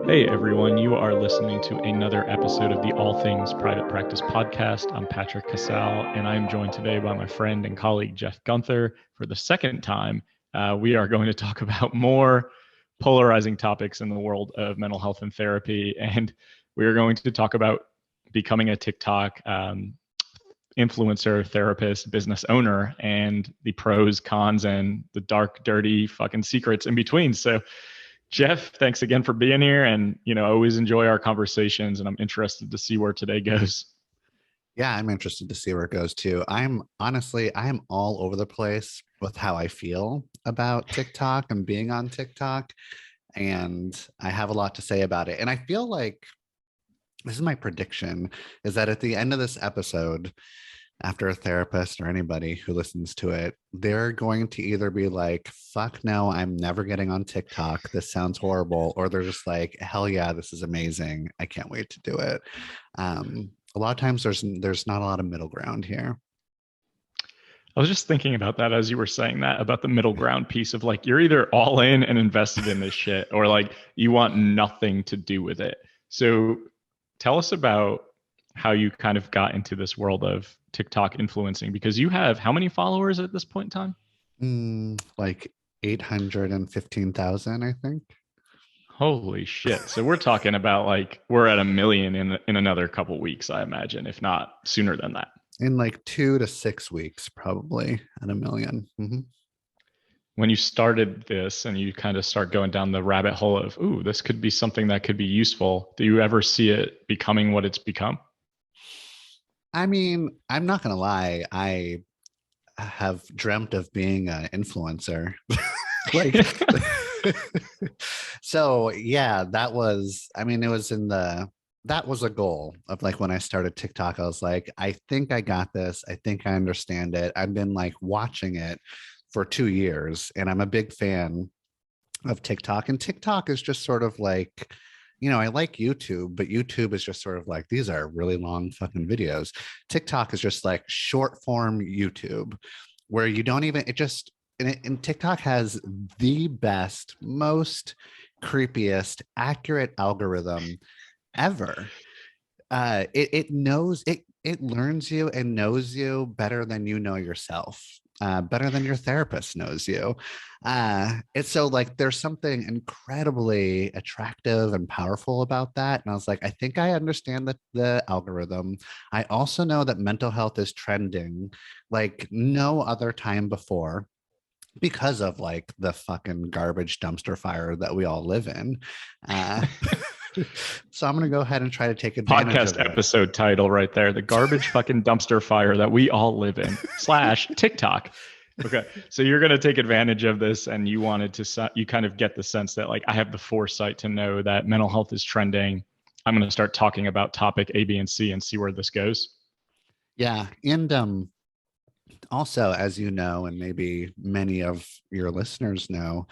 Hey everyone, you are listening to another episode of the All Things Private Practice podcast. I'm Patrick.Casale, and I'm joined today by my friend and colleague Jeff Guenther. For the second time, we are going to talk about more polarizing topics in the world of mental health and therapy, and we are going to talk about becoming a TikTok influencer, therapist, business owner, and the pros, cons, and the dark, dirty fucking secrets in between. So Jeff, thanks again for being here. And, I always enjoy our conversations, and I'm interested to see where today goes. Yeah, I'm interested to see where it goes too. I'm all over the place with how I feel about TikTok and being on TikTok. And I have a lot to say about it. And I feel like this is my prediction, is that at the end of this episode, after a therapist or anybody who listens to it, they're going to either be like, fuck no, I'm never getting on TikTok. This sounds horrible. Or they're just like, hell yeah, this is amazing. I can't wait to do it. A lot of times there's not a lot of middle ground here. I was just thinking about that as you were saying that, about the middle ground piece of like, you're either all in and invested in this shit, or like you want nothing to do with it. So tell us about how you kind of got into this world of TikTok influencing, because you have how many followers at this point in time? Like 815,000, I think. Holy shit. So we're talking about like, we're at 1 million in another couple weeks, I imagine, if not sooner than that. In like 2 to 6 weeks, probably at 1 million. Mm-hmm. When you started this and you kind of start going down the rabbit hole of, ooh, this could be something that could be useful, do you ever see it becoming what it's become? I mean, I'm not going to lie. I have dreamt of being an influencer. like, so yeah, that was a goal of like when I started TikTok. I was like, I think I got this. I think I understand it. I've been like watching it for 2 years, and I'm a big fan of TikTok. And TikTok is just sort of like, I like YouTube, but YouTube is just sort of like, these are really long fucking videos. TikTok is just like short form YouTube, where you don't even, and TikTok has the best, most creepiest, accurate algorithm ever. It learns you and knows you better than you know yourself. Better than your therapist knows you. It's so like there's something incredibly attractive and powerful about that. And I was like, I think I understand the algorithm. I also know that mental health is trending like no other time before, because of like the fucking garbage dumpster fire that we all live in. So I'm going to go ahead and try to take advantage podcast of it. Episode title right there, the garbage fucking dumpster fire that we all live in / TikTok. Okay. So you're going to take advantage of this, and you wanted to, you kind of get the sense that like, I have the foresight to know that mental health is trending. I'm going to start talking about topic A, B, and C and see where this goes. Yeah. And also, as you know, and maybe many of your listeners know,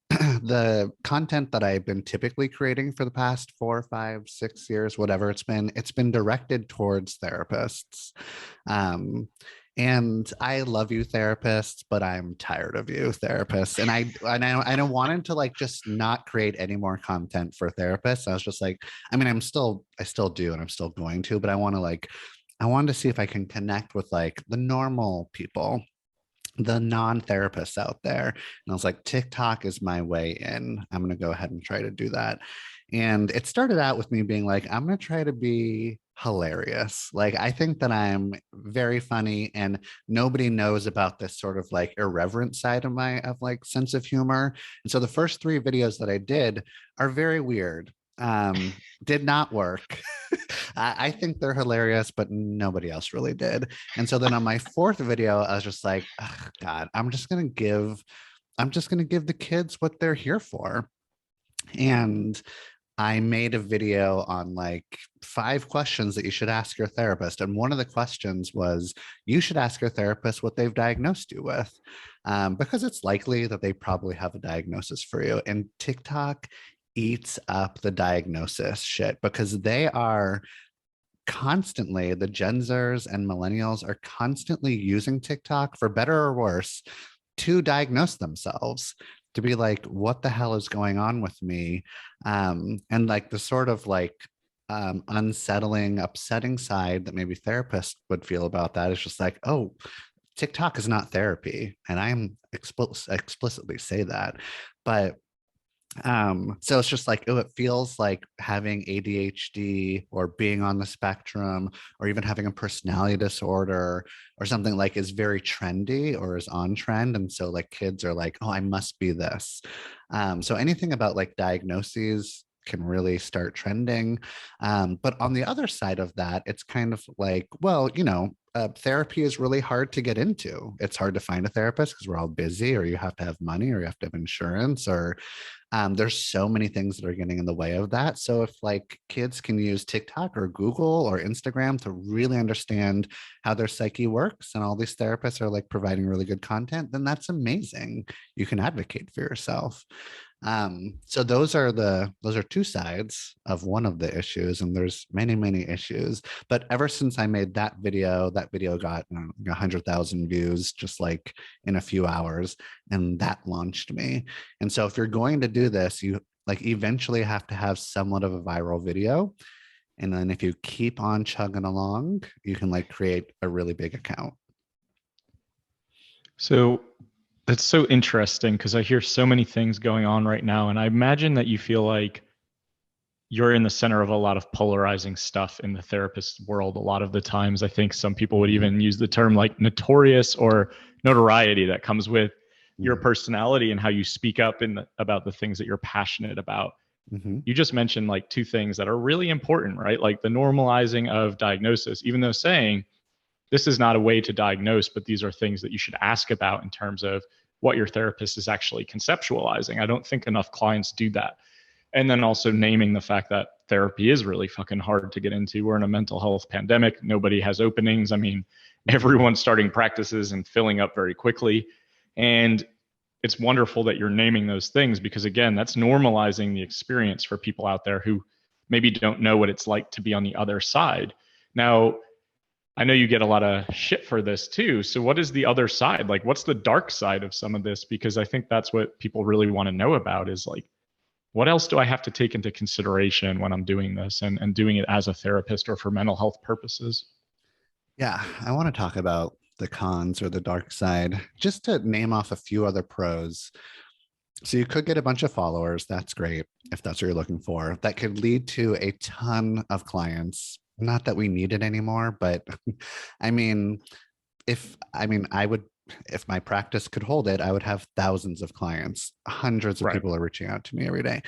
the content that I've been typically creating for the past 4, 5, 6 years, whatever it's been directed towards therapists. And I love you therapists, but I'm tired of you therapists. And I don't wanted to like just not create any more content for therapists. I was just like, I mean, I still do, and I'm still going to, but I wanted to see if I can connect with like the normal people, the non-therapists out there. And I was like, TikTok is my way in. I'm going to go ahead and try to do that. And it started out with me being like, I'm going to try to be hilarious. Like, I think that I'm very funny, and nobody knows about this sort of like irreverent side of my like sense of humor. And so the first 3 videos that I did are very weird. Did not work. I think they're hilarious, but nobody else really did. And so then on my 4th video, I was just like, oh, God, I'm just gonna give the kids what they're here for. And I made a video on like 5 questions that you should ask your therapist. And one of the questions was, you should ask your therapist what they've diagnosed you with, because it's likely that they probably have a diagnosis for you. And TikTok eats up the diagnosis shit, because they are constantly, the Gen Zers and millennials are constantly using TikTok, for better or worse, to diagnose themselves. to be like, what the hell is going on with me? And like the sort of like unsettling, upsetting side that maybe therapists would feel about that is just like, oh, TikTok is not therapy. And I'm explicitly say that. But so it's just like, oh, it feels like having ADHD or being on the spectrum or even having a personality disorder or something like is very trendy or is on trend. And so like kids are like, oh, I must be this. So anything about like diagnoses can really start trending. But on the other side of that, it's kind of like, well, therapy is really hard to get into. It's hard to find a therapist because we're all busy, or you have to have money, or you have to have insurance, or there's so many things that are getting in the way of that. So if like kids can use TikTok or Google or Instagram to really understand how their psyche works, and all these therapists are like providing really good content, then that's amazing. You can advocate for yourself. So those are two sides of one of the issues, and there's many issues. But ever since I made that video got 100,000 views just like in a few hours, and that launched me. And so if you're going to do this, you like eventually have to have somewhat of a viral video. And then if you keep on chugging along, you can like create a really big account. So that's so interesting because I hear so many things going on right now. And I imagine that you feel like you're in the center of a lot of polarizing stuff in the therapist world. A lot of the times, I think some people would even use the term like notorious or notoriety that comes with your personality and how you speak up about the things that you're passionate about. Mm-hmm. You just mentioned like two things that are really important, right? Like the normalizing of diagnosis, even though saying, this is not a way to diagnose, but these are things that you should ask about in terms of what your therapist is actually conceptualizing. I don't think enough clients do that. And then also naming the fact that therapy is really fucking hard to get into. We're in a mental health pandemic. Nobody has openings. I mean, everyone's starting practices and filling up very quickly. And it's wonderful that you're naming those things because, again, that's normalizing the experience for people out there who maybe don't know what it's like to be on the other side. Now, I know you get a lot of shit for this too. So what is the other side? Like, what's the dark side of some of this? Because I think that's what people really want to know about is like, what else do I have to take into consideration when I'm doing this and doing it as a therapist or for mental health purposes? Yeah, I want to talk about the cons or the dark side, just to name off a few other pros. So you could get a bunch of followers. That's great if that's what you're looking for. That could lead to a ton of clients. Not that we need it anymore, but I mean, I would, if my practice could hold it, I would have thousands of clients. Hundreds of people are reaching out to me every day.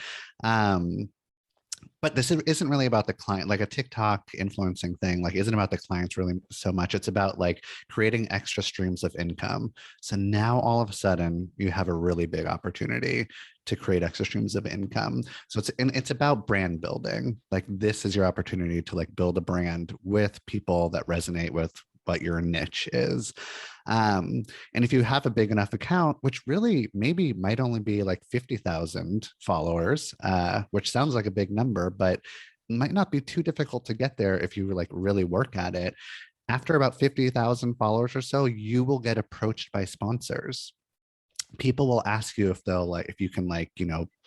But this isn't really about the client, like a TikTok influencing thing, like isn't about the clients really so much. It's about like creating extra streams of income. So now all of a sudden you have a really big opportunity to create extra streams of income. So it's about brand building. Like this is your opportunity to like build a brand with people that resonate with what your niche is. And if you have a big enough account, which really maybe might only be like 50,000 followers, which sounds like a big number, but might not be too difficult to get there if you like really work at it. After about 50,000 followers or so, you will get approached by sponsors. People will ask you if you can like,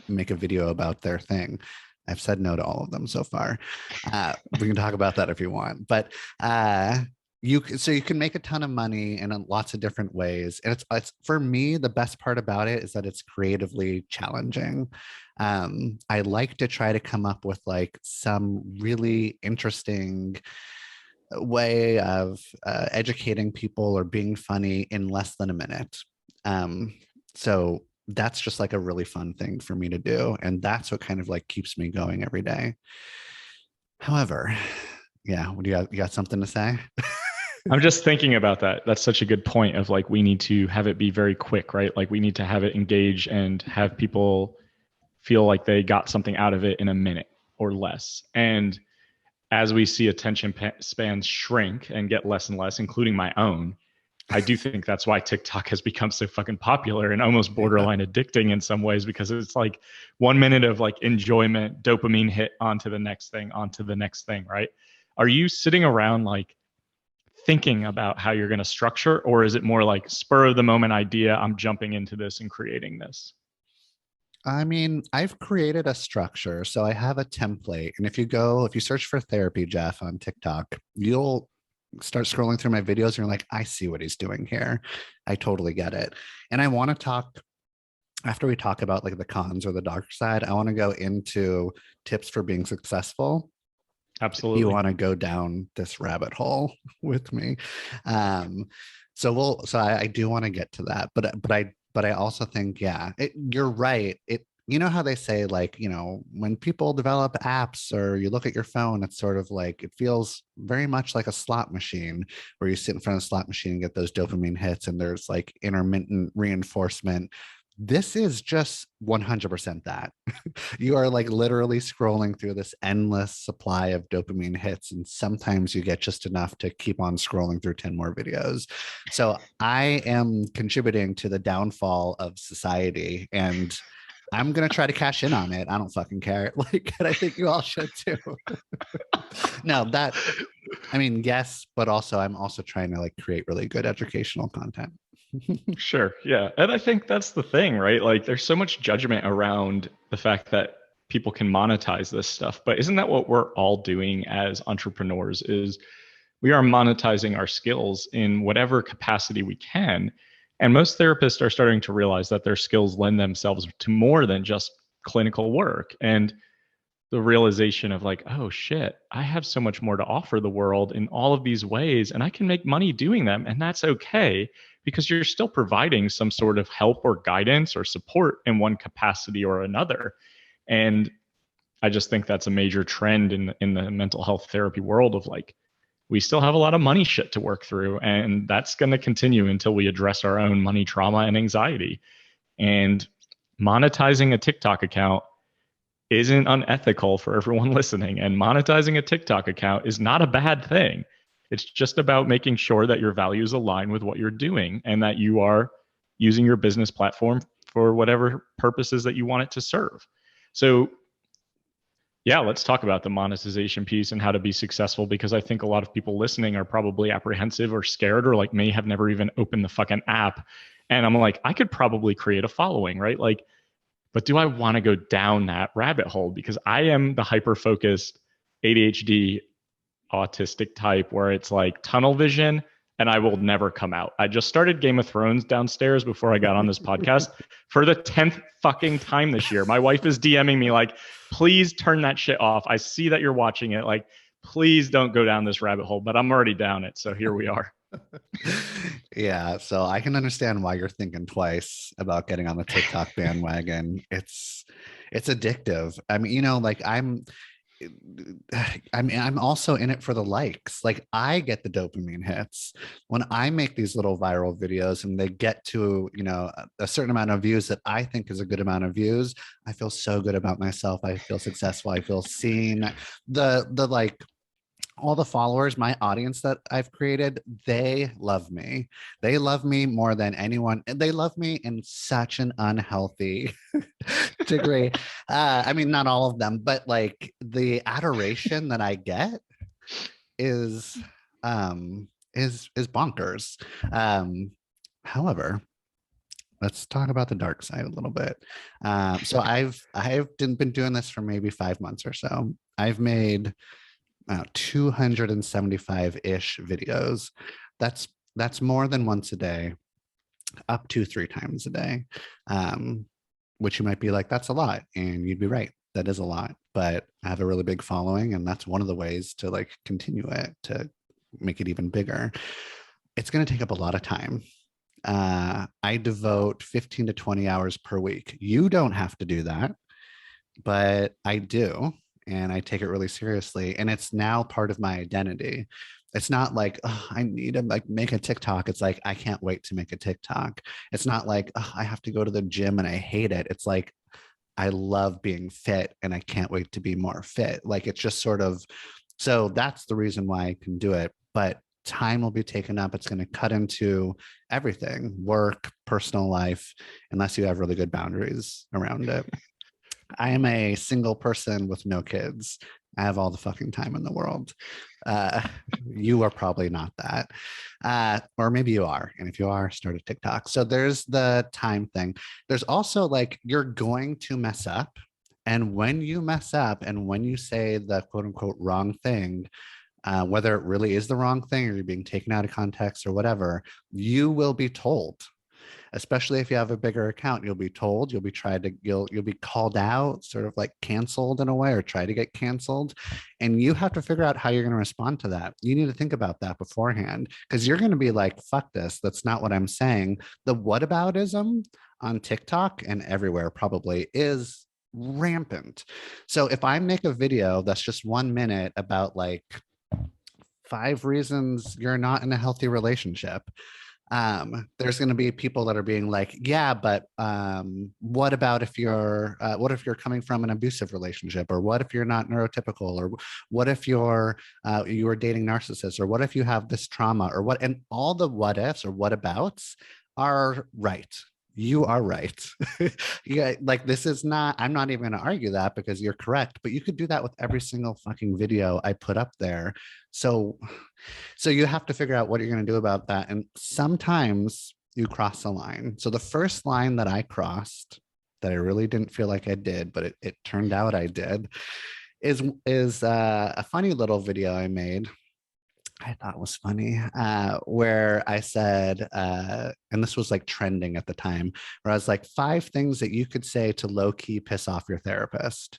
make a video about their thing. I've said no to all of them so far. We can talk about that if you want, but you can make a ton of money in lots of different ways. And it's for me, the best part about it is that it's creatively challenging. I like to try to come up with like some really interesting way of educating people or being funny in less than a minute. So that's just like a really fun thing for me to do. And that's what kind of like keeps me going every day. However, yeah, you got something to say? I'm just thinking about that. That's such a good point of like, we need to have it be very quick, right? Like we need to have it engage and have people feel like they got something out of it in a minute or less. And as we see attention spans shrink and get less and less, including my own, I do think that's why TikTok has become so fucking popular and almost borderline addicting in some ways, because it's like 1 minute of like enjoyment, dopamine hit onto the next thing, right? Are you sitting around like thinking about how you're going to structure, or is it more like spur of the moment idea, I'm jumping into this and creating this? I mean, I've created a structure. So I have a template. And if you search for therapy, Jeff, on TikTok, you'll start scrolling through my videos and you're like, I see what he's doing here. I totally get it. And I want to talk, after we talk about like the cons or the dark side, I want to go into tips for being successful. You Absolutely. want to go down this rabbit hole with me. Um, so I do want to get to that, but I also think, yeah, you're right. You know how they say, like, when people develop apps or you look at your phone, it's sort of like, it feels very much like a slot machine where you sit in front of a slot machine and get those dopamine hits and there's like intermittent reinforcement. This is just 100% that. You are like literally scrolling through this endless supply of dopamine hits, and sometimes you get just enough to keep on scrolling through 10 more videos. So I am contributing to the downfall of society, and I'm gonna try to cash in on it. I don't fucking care. Like, and I think you all should too. No, I mean, yes, but also I'm also trying to like create really good educational content. Sure. Yeah. And I think that's the thing, right? Like there's so much judgment around the fact that people can monetize this stuff, but isn't that what we're all doing as entrepreneurs is we are monetizing our skills in whatever capacity we can. And most therapists are starting to realize that their skills lend themselves to more than just clinical work. And the realization of like, oh shit, I have so much more to offer the world in all of these ways, and I can make money doing them. And that's okay because you're still providing some sort of help or guidance or support in one capacity or another. And I just think that's a major trend in the mental health therapy world of like, we still have a lot of money shit to work through. And that's going to continue until we address our own money trauma and anxiety. And monetizing a TikTok account isn't unethical for everyone listening. And monetizing a TikTok account is not a bad thing. It's just about making sure that your values align with what you're doing and that you are using your business platform for whatever purposes that you want it to serve. So, yeah, let's talk about the monetization piece and how to be successful, because I think a lot of people listening are probably apprehensive or scared or like may have never even opened the fucking app. And I'm like, I could probably create a following, right? Like, but do I want to go down that rabbit hole? Because I am the hyper focused ADHD autistic type where it's like tunnel vision and I will never come out. I just started Game of Thrones downstairs before I got on this podcast for the 10th fucking time this year. My wife is DMing me like, please turn that shit off. I see that you're watching it. Like, please don't go down this rabbit hole, but I'm already down it. So here we are. Yeah, so I can understand why you're thinking twice about getting on the TikTok bandwagon. It's addictive. I mean, like I'm also in it for the likes. Like I get the dopamine hits when I make these little viral videos and they get to, a certain amount of views that I think is a good amount of views. I feel so good about myself. I feel successful. I feel seen. The like all the followers, my audience that I've created, they love me. They love me more than anyone. They love me in such an unhealthy degree. I mean, not all of them, but like the adoration that I get is bonkers. However, let's talk about the dark side a little bit. So I've been doing this for maybe 5 months or so. I've made 275-ish videos. That's more than once a day, up to 3 times a day. Which you might be like, that's a lot. And you'd be right. That is a lot. But I have a really big following, and that's one of the ways to like continue it, to make it even bigger. It's going to take up a lot of time. I devote 15 to 20 hours per week. You don't have to do that, but I do. And I take it really seriously. And it's now part of my identity. It's not like, oh, I need to like make a TikTok. It's like, I can't wait to make a TikTok. It's not like, oh, I have to go to the gym and I hate it. It's like, I love being fit and I can't wait to be more fit. Like it's just sort of, so that's the reason why I can do it. But time will be taken up. It's going to cut into everything, work, personal life, unless you have really good boundaries around it. I am a single person with no kids. I have all the fucking time in the world. Uh, you are probably not that. Or maybe you are. And if you are, start a TikTok. So there's the time thing. There's also like, you're going to mess up. And when you mess up and when you say the quote unquote wrong thing, whether it really is the wrong thing or you're being taken out of context or whatever, you will be told. Especially if you have a bigger account, you'll be told, you'll be called out, sort of like canceled in a way, or try to get canceled. And you have to figure out how you're going to respond to that. You need to think about that beforehand, because you're going to be like, fuck this. That's not what I'm saying. The whataboutism on TikTok and everywhere probably is rampant. So if I make a video that's just 1 minute about like 5 reasons you're not in a healthy relationship, there's going to be people that are being like, yeah, but what about if you're coming from an abusive relationship, or what if you're not neurotypical, or what if you are dating narcissists, or what if you have this trauma, or what, and all the what ifs or what abouts are right. You are right. Yeah, like this is not, I'm not even going to argue that, because you're correct, but you could do that with every single fucking video I put up there. So you have to figure out what you're going to do about that. And sometimes you cross a line. So the first line that I crossed, that I really didn't feel like I did, but it turned out I did, is a funny little video I made. I thought was funny, where I said, and this was like trending at the time, where I was like, 5 things that you could say to low key piss off your therapist.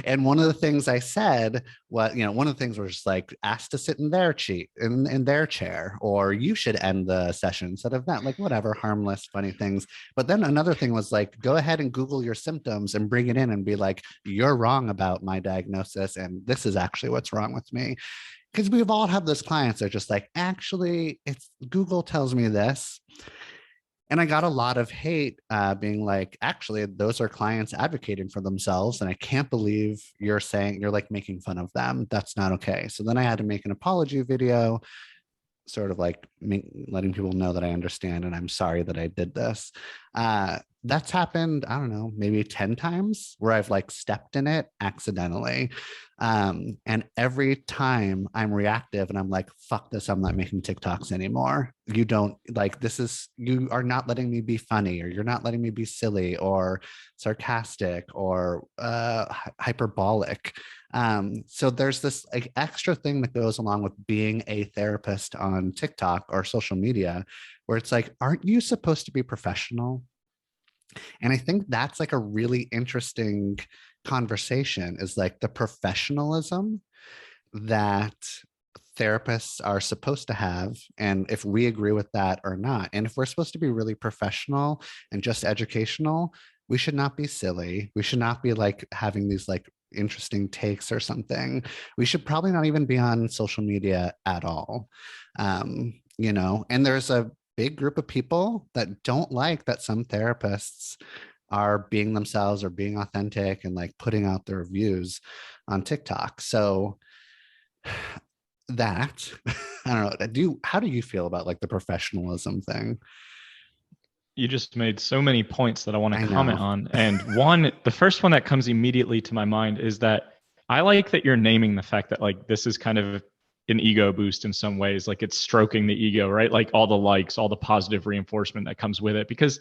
And one of the things I said was, one of the things was just like, ask to sit in their in their chair, or you should end the session instead of that, like whatever, harmless, funny things. But then another thing was like, go ahead and Google your symptoms and bring it in and be like, you're wrong about my diagnosis, and this is actually what's wrong with me. Because we've all had those clients that are just like, actually, it's Google tells me this. And I got a lot of hate being like, actually, those are clients advocating for themselves. And I can't believe you're like making fun of them. That's not okay. So then I had to make an apology video, sort of like letting people know that I understand and I'm sorry that I did this. That's happened, I don't know, maybe 10 times where I've like stepped in it accidentally. And every time I'm reactive and I'm like, fuck this, I'm not making TikToks anymore. You don't like, you are not letting me be funny, or you're not letting me be silly or sarcastic or hyperbolic. So there's this like extra thing that goes along with being a therapist on TikTok or social media, where it's like, aren't you supposed to be professional? And I think that's like a really interesting conversation, is like the professionalism that therapists are supposed to have, and if we agree with that or not. And if we're supposed to be really professional and just educational, we should not be silly. We should not be like having these like interesting takes or something. We should probably not even be on social media at all. And there's a big group of people that don't like that some therapists are being themselves or being authentic and like putting out their views on TikTok. So that, I don't know, how do you feel about like the professionalism thing? You just made so many points that I want to comment on. And the first one that comes immediately to my mind is that I like that you're naming the fact that like this is kind of an ego boost in some ways, like it's stroking the ego, right? Like all the likes, all the positive reinforcement that comes with it. Because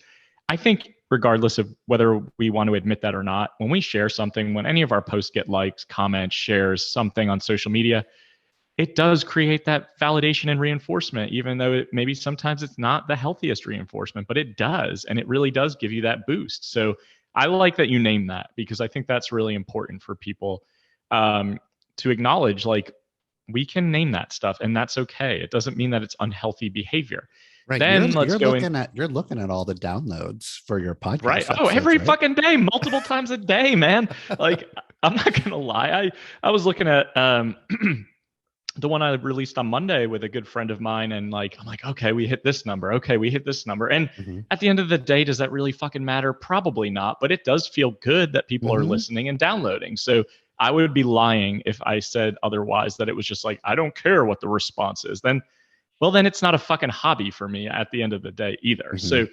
I think regardless of whether we want to admit that or not, when we share something, when any of our posts get likes, comments, shares, something on social media, it does create that validation and reinforcement, even though maybe sometimes it's not the healthiest reinforcement, but it does. And it really does give you that boost. So I like that you name that, because I think that's really important for people to acknowledge, like, we can name that stuff and that's okay. It doesn't mean that it's unhealthy behavior. Right. Then you're looking at all the downloads for your podcast. Right. Episodes, every fucking day, multiple times a day, man. Like, I'm not going to lie. I was looking at the one I released on Monday with a good friend of mine. And like, I'm like, okay, we hit this number. Okay, we hit this number. And at the end of the day, does that really fucking matter? Probably not. But it does feel good that people are listening and downloading. So I would be lying if I said otherwise, that it was just like, I don't care what the response is. Then it's not a fucking hobby for me at the end of the day either. So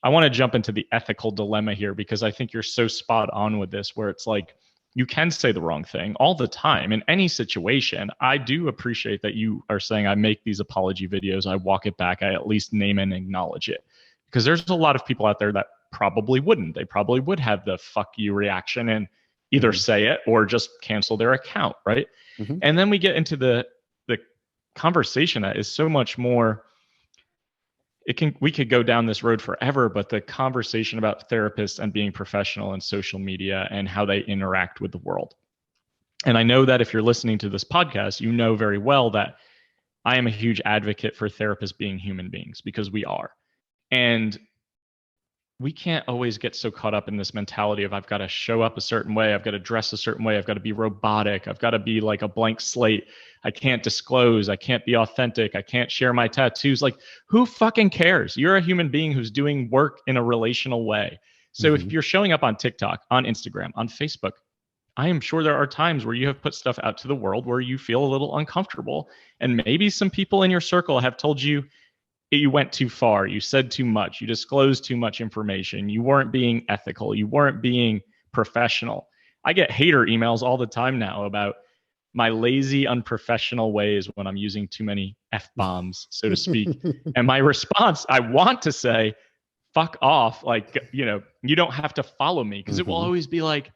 I want to jump into the ethical dilemma here, because I think you're so spot on with this, where it's like, you can say the wrong thing all the time in any situation. I do appreciate that you are saying I make these apology videos, I walk it back, I at least name and acknowledge it. Because there's a lot of people out there that probably wouldn't. They probably would have the fuck you reaction and either say it or just cancel their account, right? And then we get into the conversation that is so much more, we could go down this road forever, but the conversation about therapists and being professional and social media and how they interact with the world. And I know that if you're listening to this podcast, you know very well that I am a huge advocate for therapists being human beings, because we are. And we can't always get so caught up in this mentality of I've got to show up a certain way, I've got to dress a certain way, I've got to be robotic, I've got to be like a blank slate, I can't disclose, I can't be authentic, I can't share my tattoos. Like, who fucking cares? You're a human being who's doing work in a relational way. So if you're showing up on TikTok, on Instagram, on Facebook, I am sure there are times where you have put stuff out to the world where you feel a little uncomfortable. And maybe some people in your circle have told you you went too far, you said too much, you disclosed too much information, you weren't being ethical, you weren't being professional. I get hater emails all the time now about my lazy, unprofessional ways when I'm using too many F-bombs, so to speak. And my response, I want to say, fuck off. Like, you know, you don't have to follow me, because it will always be like,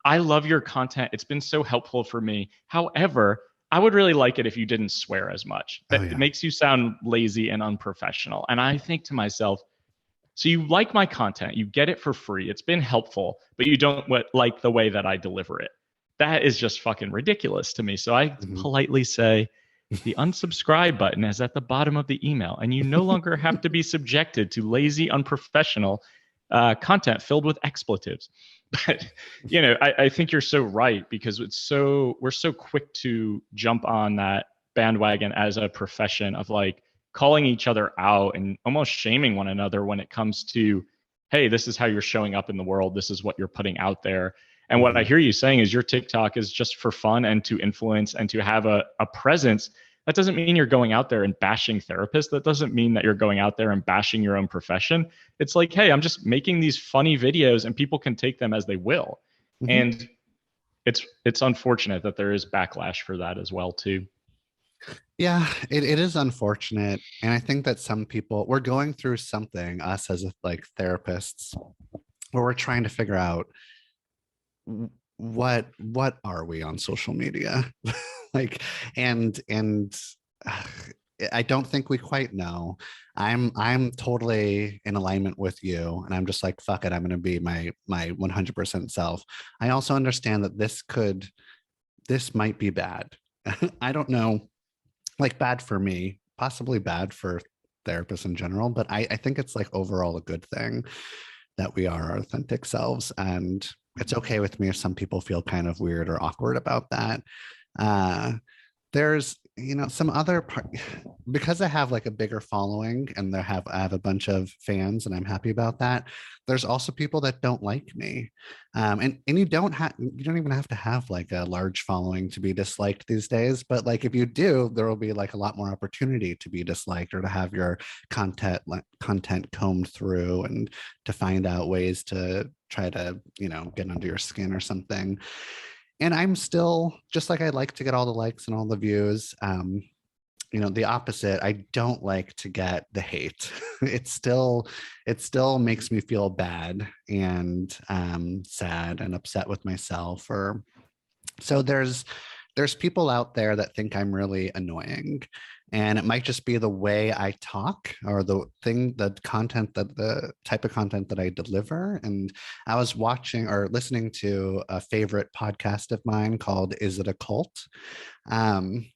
I love your content, it's been so helpful for me. However, I would really like it if you didn't swear as much. It makes you sound lazy and unprofessional. And I think to myself, so you like my content, you get it for free, it's been helpful, but you don't like the way that I deliver it. That is just fucking ridiculous to me. So I politely say, the unsubscribe button is at the bottom of the email, and you no longer have to be subjected to lazy, unprofessional content filled with expletives. But, you know, I think you're so right, because we're so quick to jump on that bandwagon as a profession of like calling each other out and almost shaming one another when it comes to, hey, this is how you're showing up in the world, this is what you're putting out there. And what I hear you saying is your TikTok is just for fun and to influence and to have a presence. That doesn't mean you're going out there and bashing therapists. That doesn't mean that you're going out there and bashing your own profession. It's like, hey, I'm just making these funny videos and people can take them as they will. And it's unfortunate that there is backlash for that as well, too. Yeah, it is unfortunate. And I think that some people, we're going through something, us as like therapists, where we're trying to figure out what are we on social media? Like, and I don't think we quite know. I'm totally in alignment with you, and I'm just like, fuck it, I'm going to be my 100% self. I also understand that this might be bad. I don't know, like bad for me, possibly bad for therapists in general, but I think it's like overall a good thing that we are our authentic selves. And it's okay with me if some people feel kind of weird or awkward about that. There's, you know, some other part, because I have like a bigger following and I have a bunch of fans, and I'm happy about that. There's also people that don't like me. And you don't even have to have like a large following to be disliked these days. But like, if you do, there will be like a lot more opportunity to be disliked or to have your content combed through and to find out ways to try to, you know, get under your skin or something. And I'm still, just like I like to get all the likes and all the views, you know, the opposite, I don't like to get the hate. It still makes me feel bad and sad and upset with myself. So there's people out there that think I'm really annoying. And it might just be the way I talk or the type of content that I deliver. And I was watching or listening to a favorite podcast of mine called Is It a Cult?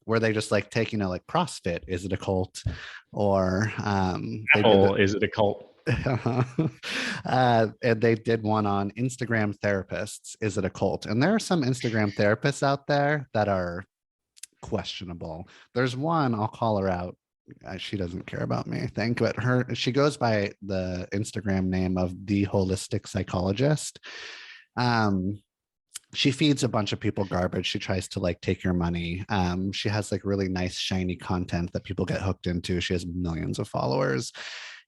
Where they just like take, you know, like CrossFit, is it a cult? Or Is it a cult? And they did one on Instagram therapists, is it a cult? And there are some Instagram therapists out there that are questionable. There's one, I'll call her out. She doesn't care about me, I think, but she goes by the Instagram name of 𝗲𝗃 psychologist. She feeds a bunch of people garbage. She tries to like take your money. She has like really nice shiny content that people get hooked into. She has millions of followers.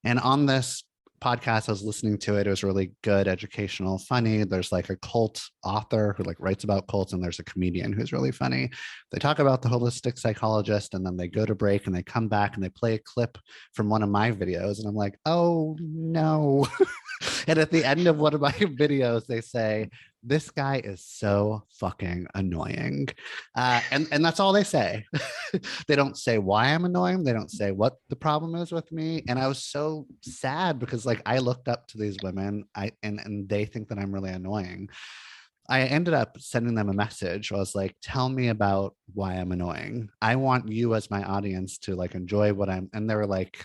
And on this podcast. I was listening to it. It was really good, educational, funny. There's like a cult author who like writes about cults, and there's a comedian who's really funny. They talk about the holistic psychologist, and then they go to break and they come back and they play a clip from one of my videos. And I'm like, oh no. And at the end of one of my videos, they say, this guy is so fucking annoying. And that's all they say. They don't say why I'm annoying. They don't say what the problem is with me. And I was so sad because like I looked up to these women and they think that I'm really annoying. I ended up sending them a message. I was like, tell me about why I'm annoying. I want you as my audience to like enjoy what I'm, and they were like,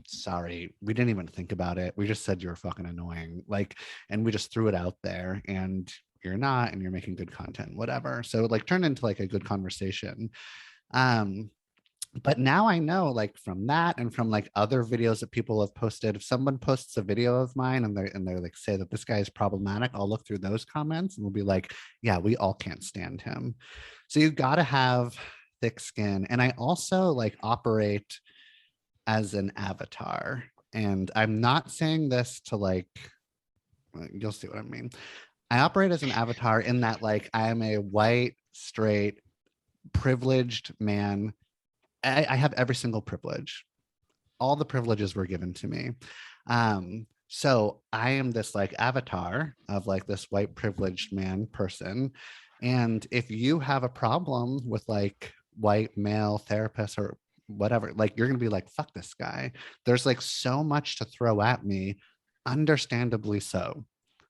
sorry, we didn't even think about it. We just said you're fucking annoying. Like, and we just threw it out there, and you're not, and you're making good content, whatever. So it like turned into like a good conversation. But now I know, like from that and from like other videos that people have posted, if someone posts a video of mine and they're like say that this guy is problematic, I'll look through those comments and we'll be like, yeah, we all can't stand him. So you got to have thick skin. And I also like operate as an avatar. And I'm not saying this to like, you'll see what I mean. I operate as an avatar in that like I am a white, straight, privileged man. I have every single privilege. All the privileges were given to me. So I am this like avatar of like this white privileged man person. And if you have a problem with like white male therapists or whatever, like you're gonna be like, fuck this guy. There's like so much to throw at me, understandably so.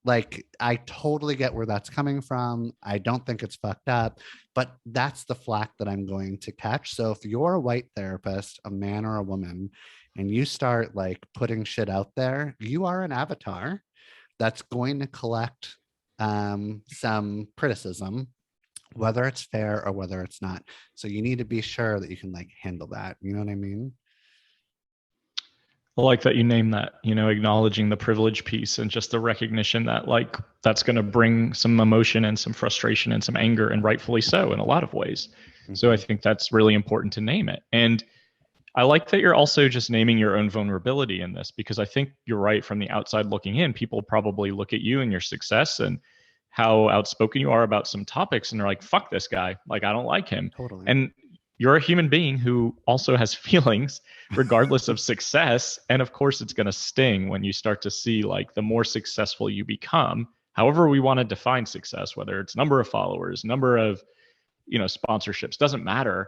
Like I totally get where that's coming from. I don't think it's fucked up, but that's the flack that I'm going to catch. So if you're a white therapist, a man or a woman, and you start like putting shit out there, you are an avatar that's going to collect some criticism, whether it's fair or whether it's not. So you need to be sure that you can like handle that. You know what I mean? I like that you name that, acknowledging the privilege piece and just the recognition that like that's going to bring some emotion and some frustration and some anger, and rightfully so in a lot of ways. Mm-hmm. So I think that's really important to name it. And I like that you're also just naming your own vulnerability in this, because I think you're right. From the outside looking in, people probably look at you and your success and how outspoken you are about some topics, and they're like, fuck this guy. Like, I don't like him. Totally. And you're a human being who also has feelings regardless of success. And of course, it's going to sting when you start to see like the more successful you become, however we want to define success, whether it's number of followers, number of, sponsorships, doesn't matter.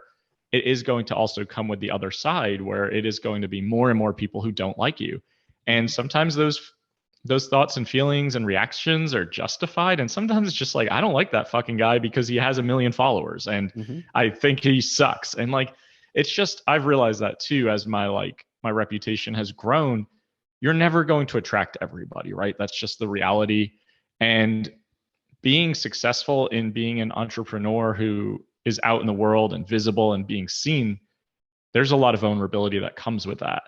It is going to also come with the other side, where it is going to be more and more people who don't like you. And sometimes those thoughts and feelings and reactions are justified. And sometimes it's just like, I don't like that fucking guy because he has 1 million followers and I think he sucks. And like, it's just, I've realized that too, as my reputation has grown. You're never going to attract everybody, right? That's just the reality. And being successful in being an entrepreneur who is out in the world and visible and being seen, there's a lot of vulnerability that comes with that.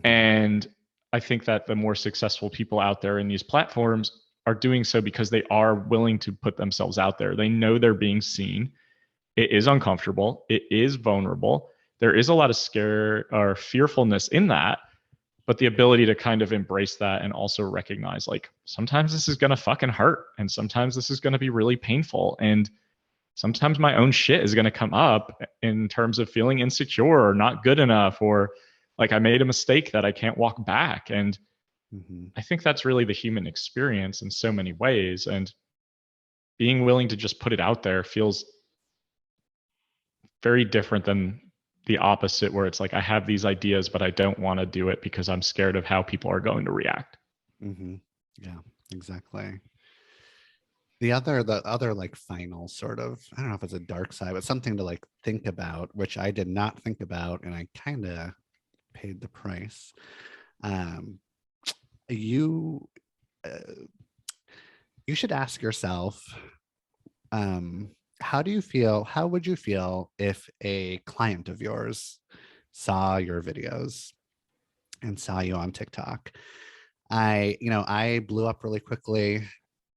And I think that the more successful people out there in these platforms are doing so because they are willing to put themselves out there. They know they're being seen. It is uncomfortable. It is vulnerable. There is a lot of scare or fearfulness in that, but the ability to kind of embrace that and also recognize like, sometimes this is going to fucking hurt. And sometimes this is going to be really painful. And sometimes my own shit is going to come up in terms of feeling insecure or not good enough, or like I made a mistake that I can't walk back. And I think that's really the human experience in so many ways. And being willing to just put it out there feels very different than the opposite, where it's like, I have these ideas, but I don't want to do it because I'm scared of how people are going to react. Yeah, exactly. The other like final sort of, I don't know if it's a dark side, but something to like think about, which I did not think about, and I kind of paid the price. You should ask yourself, how would you feel if a client of yours saw your videos and saw you on TikTok? I blew up really quickly.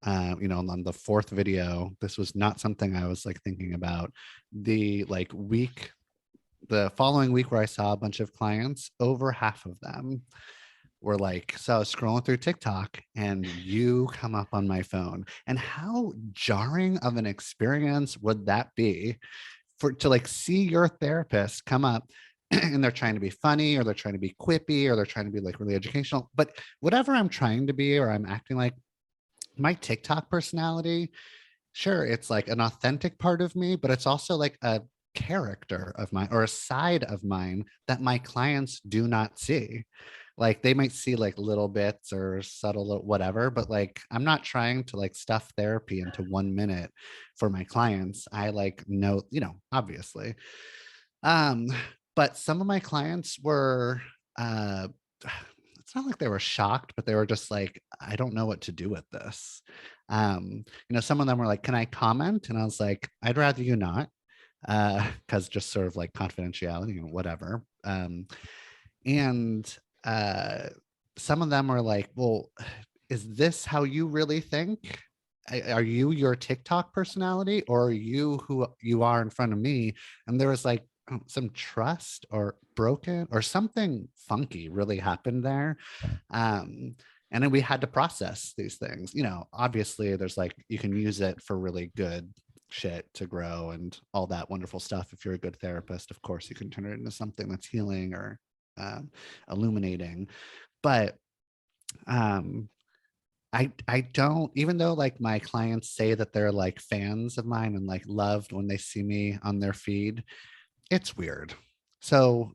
On the 4th video, this was not something I was like thinking about. The following week where I saw a bunch of clients, over half of them were like, so I was scrolling through TikTok and you come up on my phone. And how jarring of an experience would that be to like see your therapist come up and they're trying to be funny, or they're trying to be quippy, or they're trying to be like really educational. But whatever I'm trying to be, or I'm acting like, my TikTok personality, sure, it's like an authentic part of me, but it's also like a character of mine, or a side of mine that my clients do not see. Like they might see like little bits or subtle whatever, but like I'm not trying to like stuff therapy into 1 minute for my clients. I like know, obviously. Um, but some of my clients were it's not like they were shocked, but they were just like, I don't know what to do with this. Some of them were like, can I comment? And I was like, I'd rather you not, because just sort of like confidentiality and whatever. And some of them were like, well, is this how you really think? Are you your TikTok personality, or are you who you are in front of me? And there was like some trust or broken or something funky really happened there. And then we had to process these things. Obviously there's like, you can use it for really good shit to grow and all that wonderful stuff. If you're a good therapist, of course, you can turn it into something that's healing or illuminating. But I don't, even though like my clients say that they're like fans of mine and like loved when they see me on their feed, it's weird. So,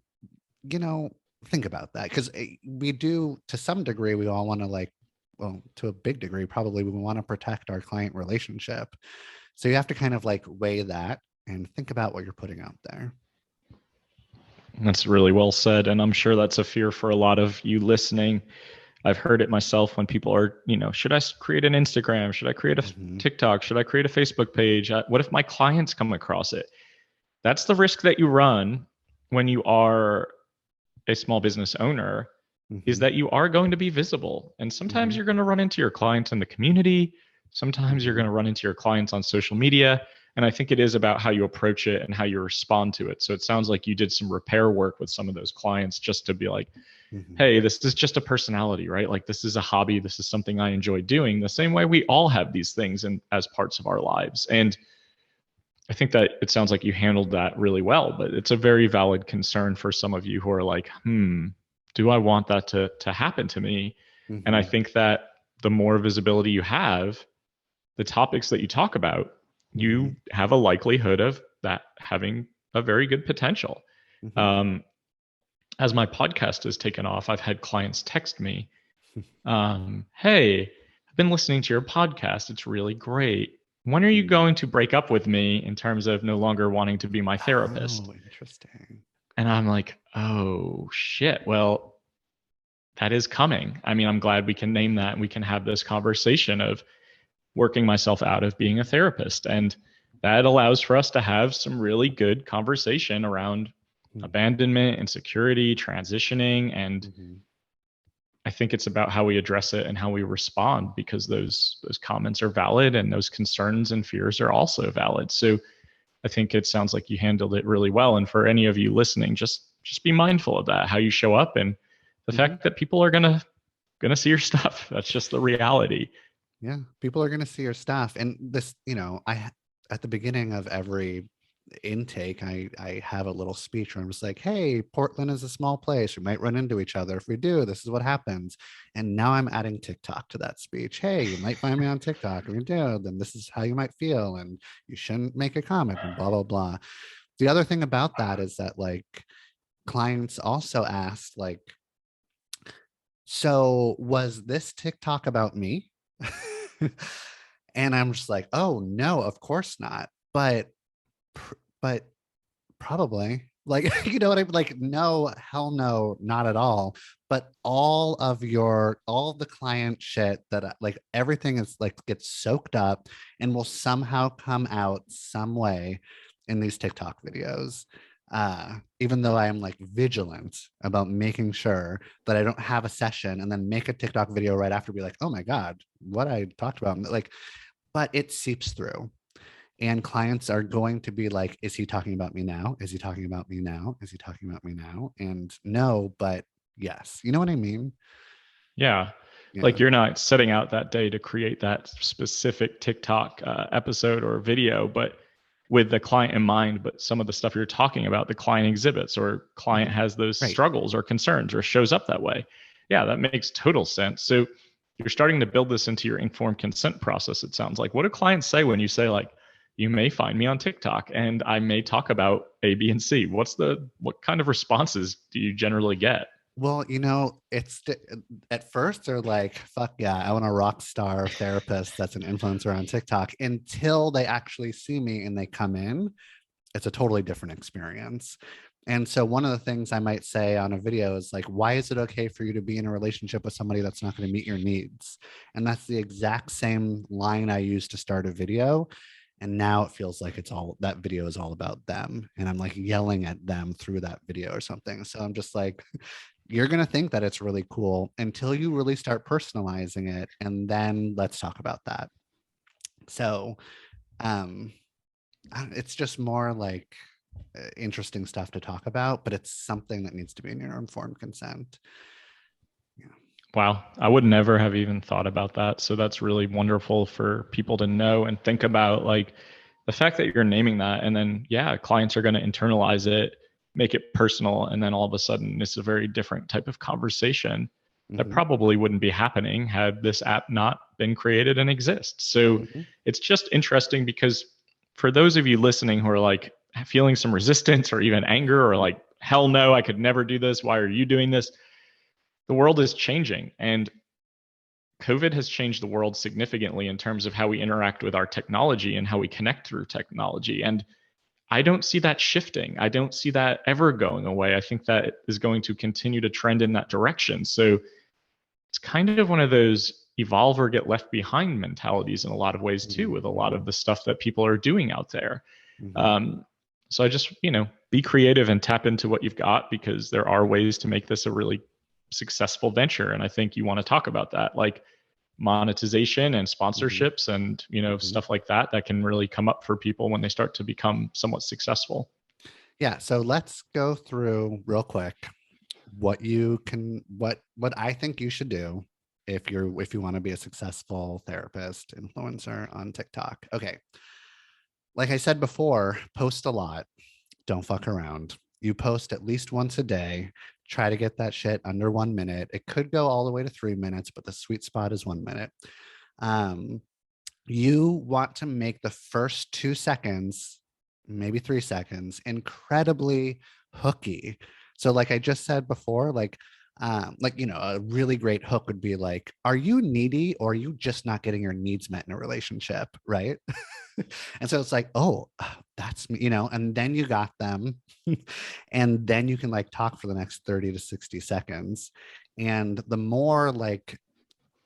think about that, because we do, to some degree, we all want to like, well, to a big degree, probably we want to protect our client relationship. So you have to kind of like weigh that and think about what you're putting out there. That's really well said. And I'm sure that's a fear for a lot of you listening. I've heard it myself when people are, should I create an Instagram? Should I create a TikTok? Should I create a Facebook page? What if my clients come across it? That's the risk that you run when you are a small business owner, is that you are going to be visible. And sometimes you're going to run into your clients in the community. Sometimes you're going to run into your clients on social media. And I think it is about how you approach it and how you respond to it. So it sounds like you did some repair work with some of those clients just to be like, hey, this is just a personality, right? Like this is a hobby. This is something I enjoy doing, the same way we all have these things as parts of our lives. And I think that it sounds like you handled that really well, but it's a very valid concern for some of you who are like, do I want that to happen to me? And I think that the more visibility you have, the topics that you talk about, you have a likelihood of that having a very good potential. As my podcast has taken off, I've had clients text me, hey, I've been listening to your podcast. It's really great. When are you going to break up with me in terms of no longer wanting to be my therapist? Oh, interesting. And I'm like, oh, shit. Well, that is coming. I mean, I'm glad we can name that and we can have this conversation of working myself out of being a therapist. And that allows for us to have some really good conversation around abandonment, insecurity, transitioning. And I think it's about how we address it and how we respond, because those comments are valid and those concerns and fears are also valid. So I think it sounds like you handled it really well. And for any of you listening, just be mindful of that, how you show up, and the fact that people are gonna see your stuff. That's just the reality. Yeah, people are gonna see your stuff. And this, at the beginning of every intake, I have a little speech where I'm just like, hey, Portland is a small place, we might run into each other. If we do, this is what happens. And now I'm adding TikTok to that speech. Hey, you might find me on TikTok. If you do, then this is how you might feel, and you shouldn't make a comment, and blah blah blah. The other thing about that is that like clients also asked like, so was this TikTok about me? And I'm just like, oh no, of course not. But probably, like, what I mean? Like, no, hell no, not at all. But all of the client shit that like everything is like gets soaked up and will somehow come out some way in these TikTok videos. Even though I am like vigilant about making sure that I don't have a session and then make a TikTok video right after, be like, oh my God, what I talked about. Like, but it seeps through. And clients are going to be like, is he talking about me now? Is he talking about me now? Is he talking about me now? And no, but yes. You know what I mean? Yeah. Yeah. Like you're not setting out that day to create that specific TikTok episode or video, but with the client in mind. But some of the stuff you're talking about, the client exhibits or client has those Right. struggles or concerns or shows up that way. Yeah, that makes total sense. So you're starting to build this into your informed consent process. It sounds like. What do clients say when you say like, you may find me on TikTok and I may talk about A, B, and C? What kind of responses do you generally get? Well, at first they're like, fuck yeah, I want a rock star therapist that's an influencer on TikTok, until they actually see me and they come in. It's a totally different experience. And so one of the things I might say on a video is like, why is it okay for you to be in a relationship with somebody that's not going to meet your needs? And that's the exact same line I use to start a video. And now it feels like that video is all about them. And I'm like yelling at them through that video or something. So I'm just like, you're going to think that it's really cool until you really start personalizing it. And then let's talk about that. So it's just more like interesting stuff to talk about, but it's something that needs to be in your informed consent. Yeah. Wow. I would never have even thought about that. So that's really wonderful for people to know and think about, like the fact that you're naming that, and then, yeah, clients are going to internalize it, make it personal. And then all of a sudden it's a very different type of conversation that probably wouldn't be happening had this app not been created and exist. So it's just interesting because for those of you listening who are like feeling some resistance or even anger or like, hell no, I could never do this, why are you doing this? The world is changing, and COVID has changed the world significantly in terms of how we interact with our technology and how we connect through technology. And I don't see that shifting. I don't see that ever going away. I think that is going to continue to trend in that direction. So it's kind of one of those evolve or get left behind mentalities in a lot of ways too, with a lot of the stuff that people are doing out there. So I just, be creative and tap into what you've got, because there are ways to make this a really successful venture. And I think you want to talk about that, like monetization and sponsorships and, stuff like that can really come up for people when they start to become somewhat successful. Yeah. So let's go through real quick what I think you should do if you want to be a successful therapist influencer on TikTok. Okay. Like I said before, post a lot. Don't fuck around. You post at least once a day. Try to get that shit under 1 minute. It could go all the way to 3 minutes, but the sweet spot is 1 minute. You want to make the first 2 seconds, maybe 3 seconds, incredibly hooky. So like I just said before, a really great hook would be like, are you needy or are you just not getting your needs met in a relationship? Right. And so it's like, oh, that's me, and then you got them. And then you can like talk for the next 30 to 60 seconds. And the more like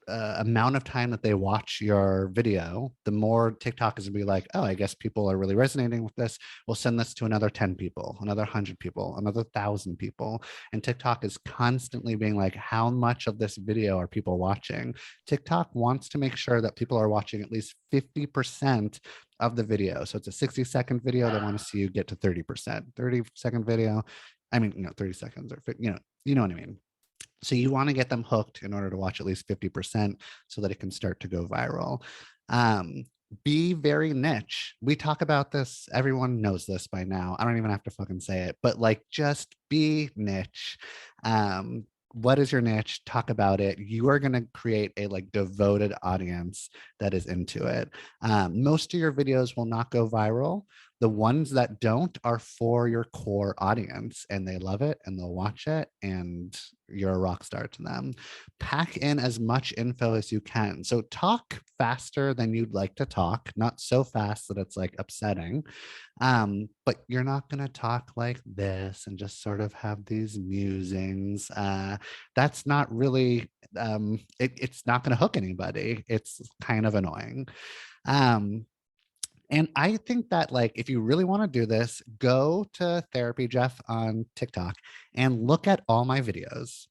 amount of time that they watch your video, the more TikTok is gonna be like, oh, I guess people are really resonating with this. We'll send this to another 10 people, another 100 people, another 1,000 people. And TikTok is constantly being like, how much of this video are people watching? TikTok wants to make sure that people are watching at least 50% of the video. So it's a 60-second video. They want to see you get to 30%. 30-second video. 30 seconds or, you know what I mean? So you want to get them hooked in order to watch at least 50% so that it can start to go viral. Be very niche. We talk about this. Everyone knows this by now. I don't even have to fucking say it, but like, just be niche. What is your niche? Talk about it. You are going to create a like devoted audience that is into it. Most of your videos will not go viral. The ones that don't are for your core audience, and they love it and they'll watch it, and you're a rock star to them. Pack in as much info as you can. So talk faster than you'd like to talk, not so fast that it's like upsetting. But you're not going to talk like this and just sort of have these musings. That's not really, it's not going to hook anybody. It's kind of annoying. And I think that like, if you really want to do this, go to Therapy Jeff on TikTok and look at all my videos.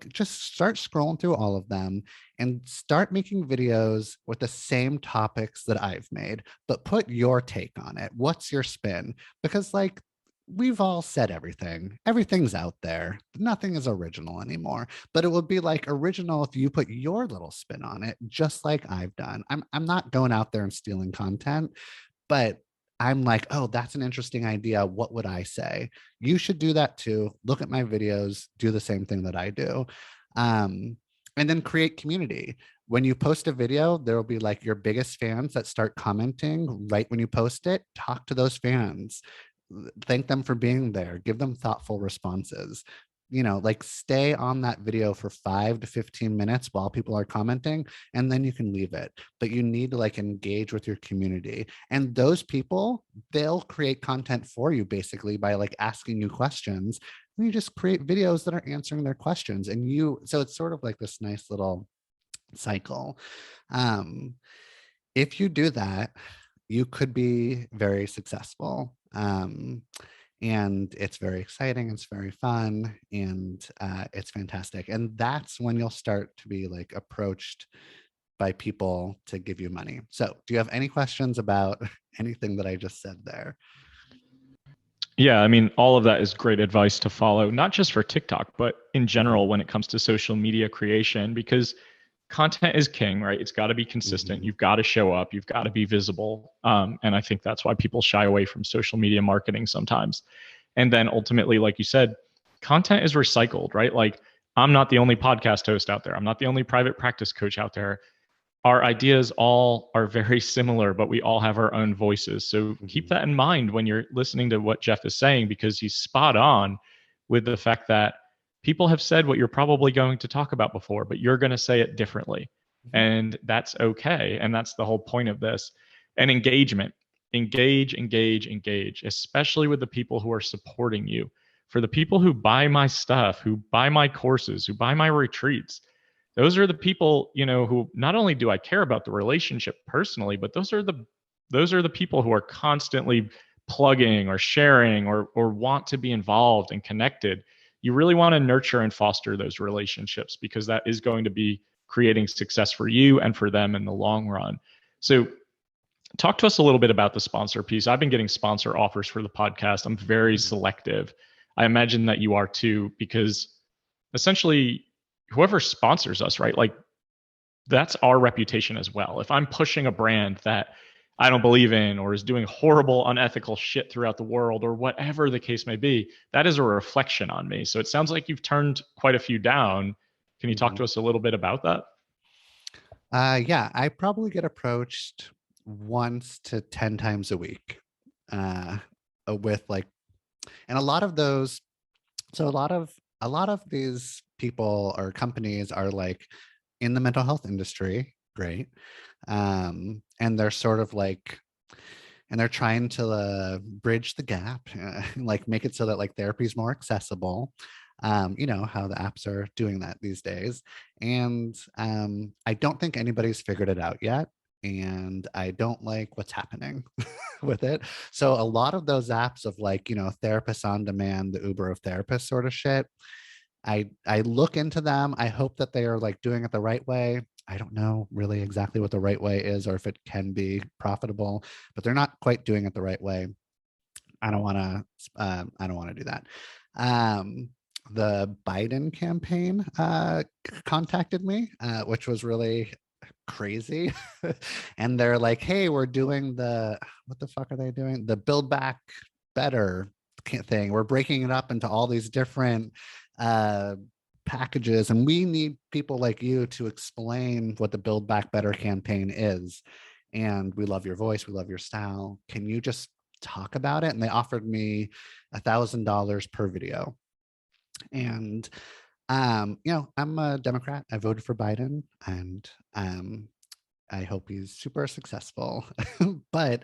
Just start scrolling through all of them and start making videos with the same topics that I've made, but put your take on it. What's your spin? Because like, we've all said everything. Everything's out there. Nothing is original anymore. But it would be like original if you put your little spin on it, just like I've done. I'm not going out there and stealing content, but I'm like, oh, that's an interesting idea. What would I say? You should do that too. Look at my videos, do the same thing that I do. And then create community. When you post a video, there will be like your biggest fans that start commenting right when you post it. Talk to those fans, thank them for being there, give them thoughtful responses, like stay on that video for 5 to 15 minutes while people are commenting, and then you can leave it. But you need to like engage with your community, and those people, they'll create content for you basically by like asking you questions, and you just create videos that are answering their questions. And so it's sort of like this nice little cycle. If you do that, you could be very successful. And it's very exciting, it's very fun, and it's fantastic. And that's when you'll start to be like approached by people to give you money. So do you have any questions about anything that I just said there? Yeah, I mean, all of that is great advice to follow, not just for TikTok, but in general when it comes to social media creation, because content is king, right? It's got to be consistent. Mm-hmm. You've got to show up. You've got to be visible. And I think that's why people shy away from social media marketing sometimes. And then ultimately, like you said, content is recycled, right? Like I'm not the only podcast host out there. I'm not the only private practice coach out there. Our ideas all are very similar, but we all have our own voices. So keep that in mind when you're listening to what Jeff is saying, because he's spot on with the fact that people have said what you're probably going to talk about before, but you're going to say it differently. And that's okay. And that's the whole point of this. And engagement, engage, especially with the people who are supporting you. For the people who buy my stuff, who buy my courses, who buy my retreats, those are the people, who not only do I care about the relationship personally, but those are the people who are constantly plugging or sharing or want to be involved and connected. You really want to nurture and foster those relationships, because that is going to be creating success for you and for them in the long run. So talk to us a little bit about the sponsor piece. I've been getting sponsor offers for the podcast. I'm very selective. I imagine that you are too, because essentially whoever sponsors us, right? Like that's our reputation as well. If I'm pushing a brand that I don't believe in or is doing horrible, unethical shit throughout the world or whatever the case may be, that is a reflection on me. So it sounds like you've turned quite a few down. Can you talk to us a little bit about that? Yeah, I probably get approached once to 10 times a week with like, and a lot of those, so a lot of these people or companies are like in the mental health industry. Great. And they're sort of like, and they're trying to bridge the gap, like make it so that like therapy is more accessible. You know how the apps are doing that these days. And I don't think anybody's figured it out yet. And I don't like what's happening with it. So a lot of those apps of like, therapists on demand, the Uber of therapists sort of shit, I look into them. I hope that they are like doing it the right way. I don't know really exactly what the right way is or if it can be profitable, but they're not quite doing it the right way. I don't want to do that. The Biden campaign contacted me, which was really crazy. And they're like, hey, we're doing what the fuck are they doing? The Build Back Better thing. We're breaking it up into all these different packages, and we need people like you to explain what the Build Back Better campaign is. And we love your voice, we love your style. Can you just talk about it? And they offered me $1,000 per video. And I'm a Democrat. I voted for Biden, and I hope he's super successful. But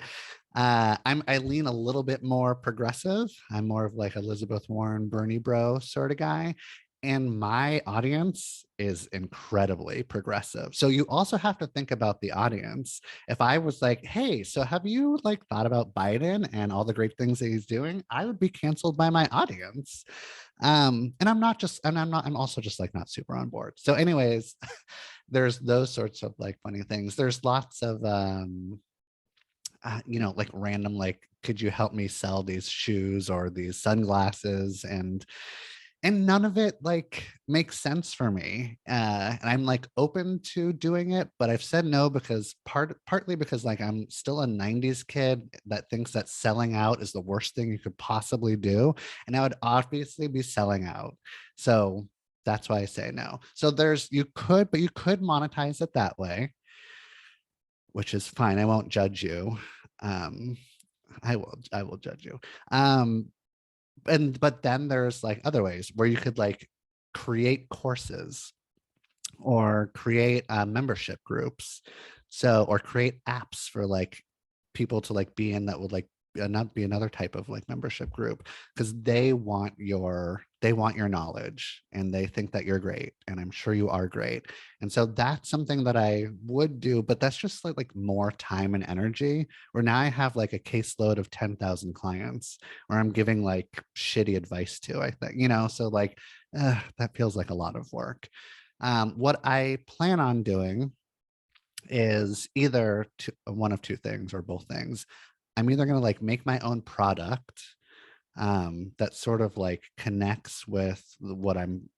I lean a little bit more progressive. I'm more of like Elizabeth Warren, Bernie bro sort of guy. And my audience is incredibly progressive. So you also have to think about the audience. If I was like, hey, so have you like thought about Biden and all the great things that he's doing? I would be canceled by my audience. And I'm also just like not super on board. So anyways, there's those sorts of like funny things. There's lots of like random, like, could you help me sell these shoes or these sunglasses? And none of it like makes sense for me. And I'm like open to doing it, but I've said no because partly because like I'm still a 90s kid that thinks that selling out is the worst thing you could possibly do. And I would obviously be selling out. So that's why I say no. So you could monetize it that way, which is fine. I won't judge you. Um, I will judge you. But then there's like other ways where you could like create courses or create membership groups, or create apps for like people to like be in that would like not be another type of like membership group, because they want your knowledge and they think that you're great, and I'm sure you are great. And so that's something that I would do, but that's just like more time and energy, where now I have like a caseload of 10,000 clients where I'm giving like shitty advice to, I think, so like that feels like a lot of work. What I plan on doing is either one of two things or both things. I'm either going to like make my own product that sort of like connects with what I'm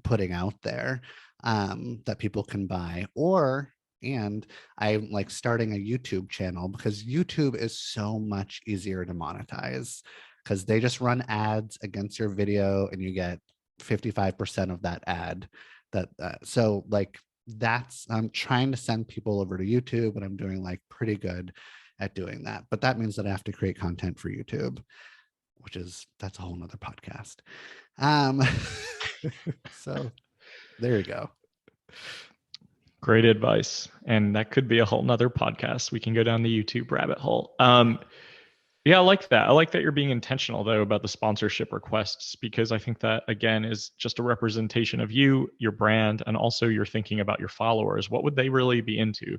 putting out there, that people can buy, and I'm like starting a YouTube channel, because YouTube is so much easier to monetize, because they just run ads against your video and you get 55% of that ad. So like I'm trying to send people over to YouTube, and I'm doing like pretty good at doing that. But that means that I have to create content for YouTube, that's a whole nother podcast. So there you go. Great advice. And that could be a whole nother podcast. We can go down the YouTube rabbit hole. Yeah, I like that. I like that you're being intentional though about the sponsorship requests, because I think that again is just a representation of you, your brand, and also you're thinking about your followers. What would they really be into?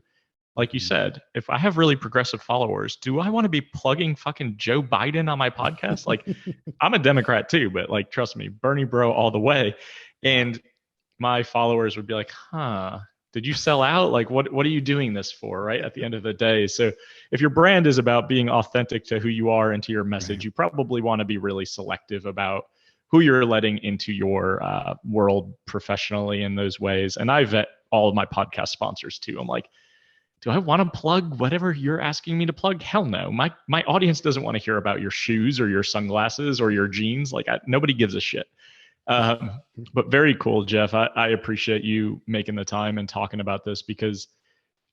Like you said, if I have really progressive followers, do I want to be plugging fucking Joe Biden on my podcast? Like, I'm a Democrat too, but like, trust me, Bernie bro all the way. And my followers would be like, huh, did you sell out? Like, what are you doing this for? Right. At the end of the day. So if your brand is about being authentic to who you are and to your message, you probably want to be really selective about who you're letting into your world professionally in those ways. And I vet all of my podcast sponsors too. I'm like, do I want to plug whatever you're asking me to plug? Hell no. My audience doesn't want to hear about your shoes or your sunglasses or your jeans. Like nobody gives a shit. But very cool, Jeff. I appreciate you making the time and talking about this, because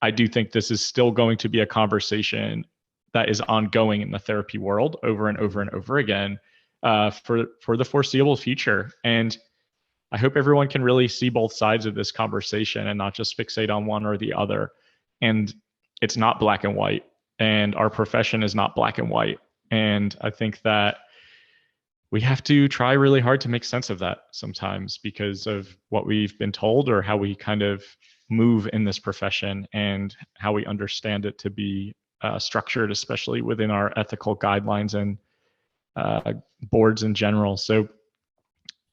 I do think this is still going to be a conversation that is ongoing in the therapy world over and over and over again for the foreseeable future. And I hope everyone can really see both sides of this conversation and not just fixate on one or the other. And it's not black and white, and our profession is not black and white. And I think that we have to try really hard to make sense of that sometimes, because of what we've been told or how we kind of move in this profession and how we understand it to be structured, especially within our ethical guidelines and boards in general. So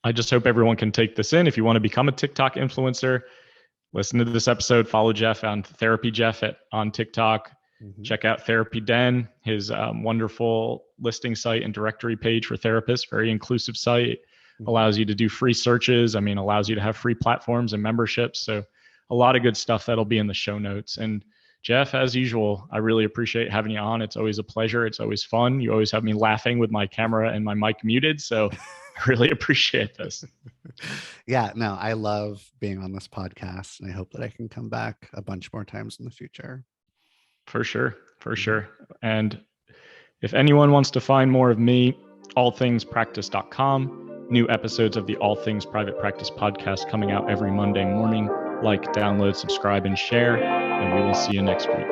I just hope everyone can take this in. If you want to become a TikTok influencer, listen to this episode, follow Jeff on Therapy Jeff on TikTok. Check out Therapy Den, his wonderful listing site and directory page for therapists, very inclusive site, allows you to do free searches. Allows you to have free platforms and memberships. So a lot of good stuff that'll be in the show notes. And Jeff, as usual, I really appreciate having you on. It's always a pleasure. It's always fun. You always have me laughing with my camera and my mic muted. So I really appreciate this. Yeah, no, I love being on this podcast, and I hope that I can come back a bunch more times in the future. For sure. And if anyone wants to find more of me, allthingspractice.com. New episodes of the All Things Private Practice podcast coming out every Monday morning. Like, download, subscribe, and share, and we will see you next week.